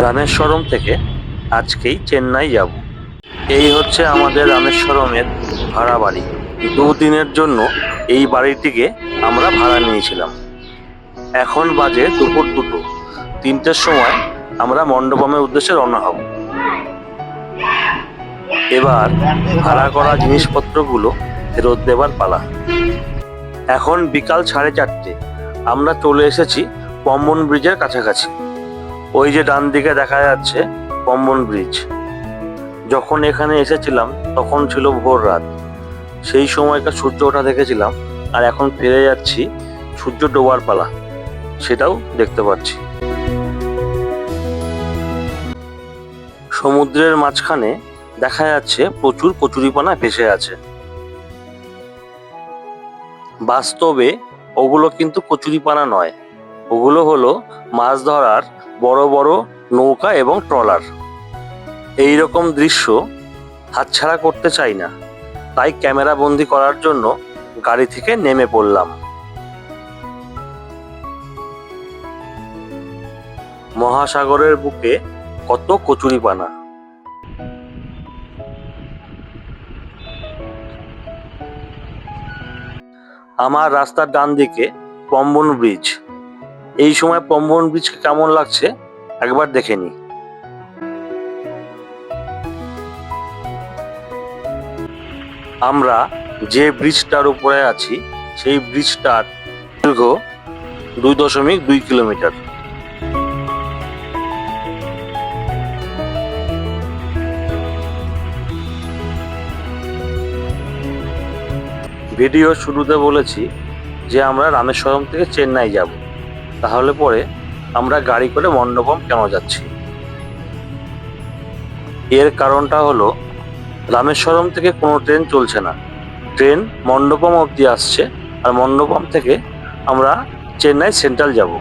রামেশ্বরম থেকে আজকেই চেন্নাই যাব। এই হচ্ছে আমাদের রামেশ্বরমের ভাড়া বাড়ি। 2 দিনের জন্য এই বাড়িটিকে আমরা ভাড়া নিয়েছিলাম। এখন বাজে দুপুর 2টো। 3টের সময় আমরা মণ্ডপমের উদ্দেশ্যে রওনা হব। এবার ভাড়া করা জিনিসপত্রগুলো ফেরত দেবার পালা। এখন বিকাল 4:30। আমরা চলে এসেছি পম্বন ব্রিজের কাছাকাছি। ওই যে ডান দিকে দেখা যাচ্ছে পম্বন ব্রিজ। যখন এখানে এসেছিলাম তখন ছিল ভোর রাত। সেই সময়টা সূর্য ওঠা দেখেছিলাম, আর এখন ফিরে যাচ্ছি সূর্য ডোবার পালা, সেটাও দেখতে পাচ্ছি। সমুদ্রের মাঝখানে দেখা যাচ্ছে প্রচুর কচুরিপানা ভেসে আছে। বাস্তবে ওগুলো কিন্তু কচুরিপানা নয়, ওগুলো হলো মাছ ধরার বড় বড় নৌকা এবং ট্রলার। এই রকম দৃশ্য হাতছাড়া করতে চাই না, তাই ক্যামেরা বন্দি করার জন্য গাড়ি থেকে নেমে পড়লাম। মহাসাগরের বুকে কত কচুরিপানা। আমার রাস্তার ডান দিকে পম্বন ব্রিজ। এই সময় পম্বন ব্রিজকে কেমন লাগছে একবার দেখে নি। আমরা যে ব্রিজটার উপরে আছি সেই ব্রিজটার দৈর্ঘ্য 2.2 কিলোমিটার। ভিডিও শুরুতে বলেছি যে আমরা রামেশ্বরম থেকে চেন্নাই যাব, তাহলে পরে আমরা গাড়ি করে মণ্ডপম কেন যাচ্ছি? এর কারণটা হলো রামেশ্বরম থেকে কোনো ট্রেন চলছে না। ট্রেন মণ্ডপম অবধি আসছে, আর মণ্ডপম থেকে আমরা চেন্নাই সেন্ট্রাল যাব।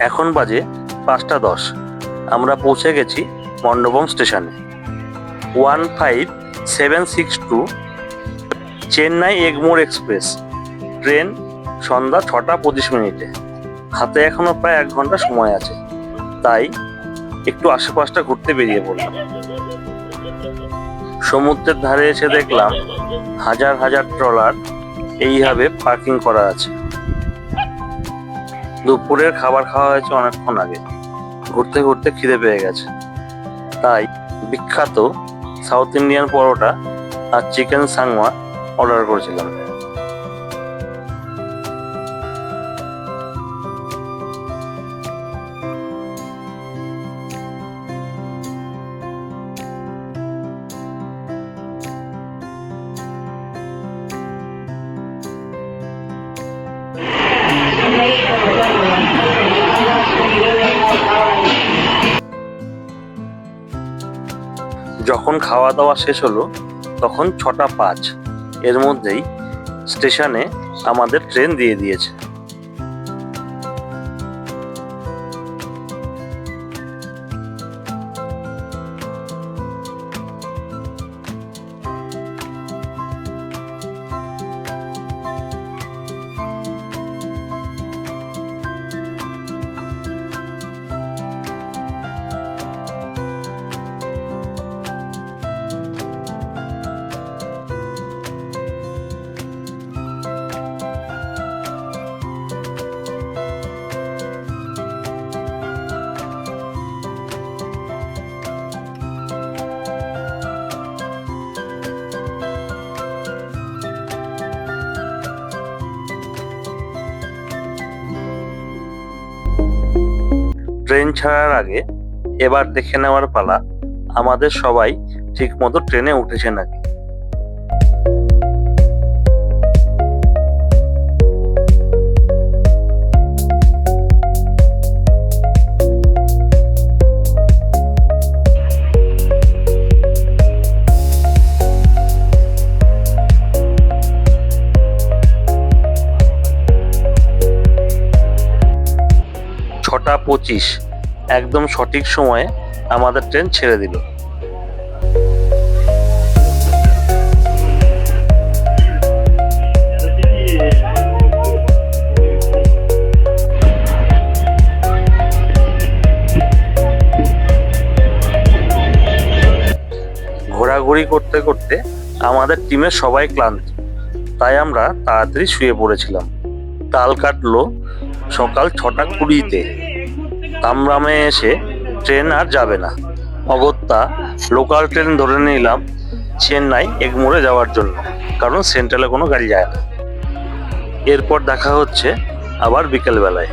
এখন বাজে 5:10। আমরা পৌঁছে গেছি মণ্ডপম স্টেশনে। 15762 চেন্নাই এগমোর এক্সপ্রেস ট্রেন সন্ধ্যা 6:25। হাতে এখনো প্রায় 1 ঘন্টা সময় আছে, তাই একটু আশেপাশটা ঘুরতে বেরিয়ে পড়লাম। সমুদ্রের ধারে এসে দেখলাম হাজার হাজার ট্রলার এইভাবে পার্কিং করা আছে। দুপুরের খাবার খাওয়া হয়েছে অনেকক্ষণ আগে। ঘুরতে ঘুরতে খিদে পেয়ে গেছে, তাই বিখ্যাত সাউথ ইন্ডিয়ান পরোটা আর চিকেন সাংমা অর্ডার করেছিলাম। যখন খাওয়া দাওয়া শেষ হলো তখন 6:05। এর মধ্যেই স্টেশনে আমাদের ট্রেন দিয়ে দিয়েছে। ট্রেন ছাড়ার আগে এবার দেখে নেওয়ার পালা আমাদের সবাই ঠিক মতো ট্রেনে উঠেছে নাকি। ছটা 25 একদম সঠিক সময়ে আমাদের ট্রেন ছেড়ে দিল। ঘোরাঘুরি করতে করতে আমাদের টিমের সবাই ক্লান্ত, তাই আমরা তাড়াতাড়ি শুয়ে পড়েছিলাম। তাল কাটলো সকাল 6:20-তে। তামরামে এসে ট্রেন আর যাবে না। অগত্যা লোকাল ট্রেন ধরে নিলাম চেন্নাই এগমোরে যাওয়ার জন্য, কারণ সেন্ট্রালে কোনো গাড়ি যায় না। এরপর দেখা হচ্ছে আবার বিকেলবেলায়।